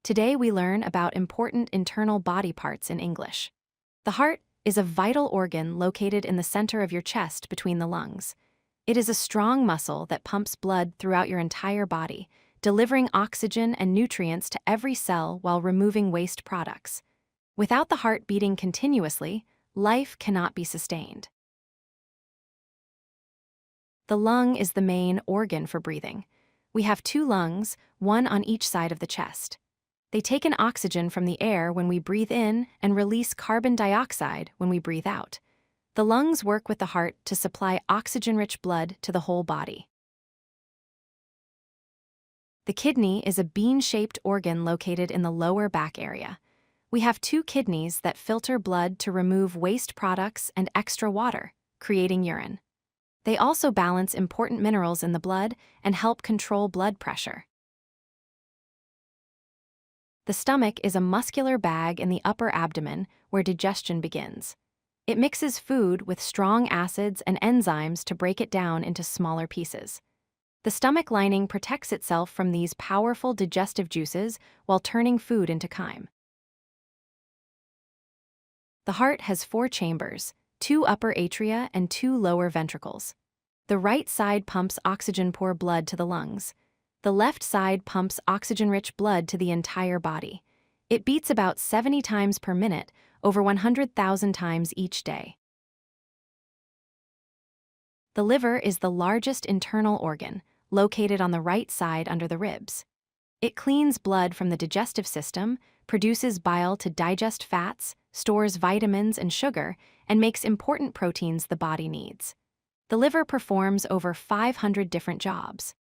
Today we learn about important internal body parts in English. The heart is a vital organ located in the center of your chest between the lungs. It is a strong muscle that pumps blood throughout your entire body, delivering oxygen and nutrients to every cell while removing waste products. Without the heart beating continuously, life cannot be sustained. The lung is the main organ for breathing. We have two lungs, one on each side of the chest. They take in oxygen from the air when we breathe in and release carbon dioxide when we breathe out. The lungs work with the heart to supply oxygen-rich blood to the whole body. The kidney is a bean-shaped organ located in the lower back area. We have two kidneys that filter blood to remove waste products and extra water, creating urine. They also balance important minerals in the blood and help control blood pressure. The stomach is a muscular bag in the upper abdomen where digestion begins. It mixes food with strong acids and enzymes to break it down into smaller pieces. The stomach lining protects itself from these powerful digestive juices while turning food into chyme. The heart has 4 chambers, 2 upper atria and 2 lower ventricles. The right side pumps oxygen-poor blood to the lungs. The left side pumps oxygen-rich blood to the entire body. It beats about 70 times per minute, over 100,000 times each day. The liver is the largest internal organ, located on the right side under the ribs. It cleans blood from the digestive system, produces bile to digest fats, stores vitamins and sugar, and makes important proteins the body needs. The liver performs over 500 different jobs.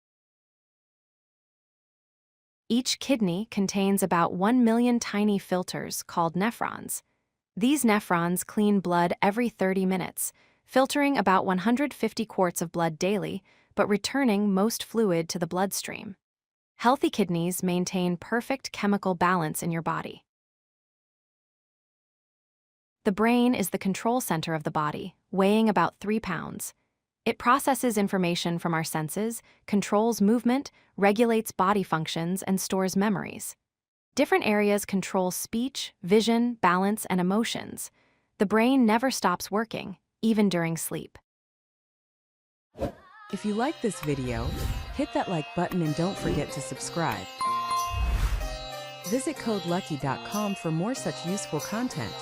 Each kidney contains about 1 million tiny filters called nephrons. These nephrons clean blood every 30 minutes, filtering about 150 quarts of blood daily, but returning most fluid to the bloodstream. Healthy kidneys maintain perfect chemical balance in your body. The brain is the control center of the body, weighing about 3 pounds. It processes information from our senses, controls movement, regulates body functions, and stores memories. Different areas control speech, vision, balance, and emotions. The brain never stops working, even during sleep. If you like this video, hit that like button and don't forget to subscribe. Visit CodeLucky.com for more such useful content.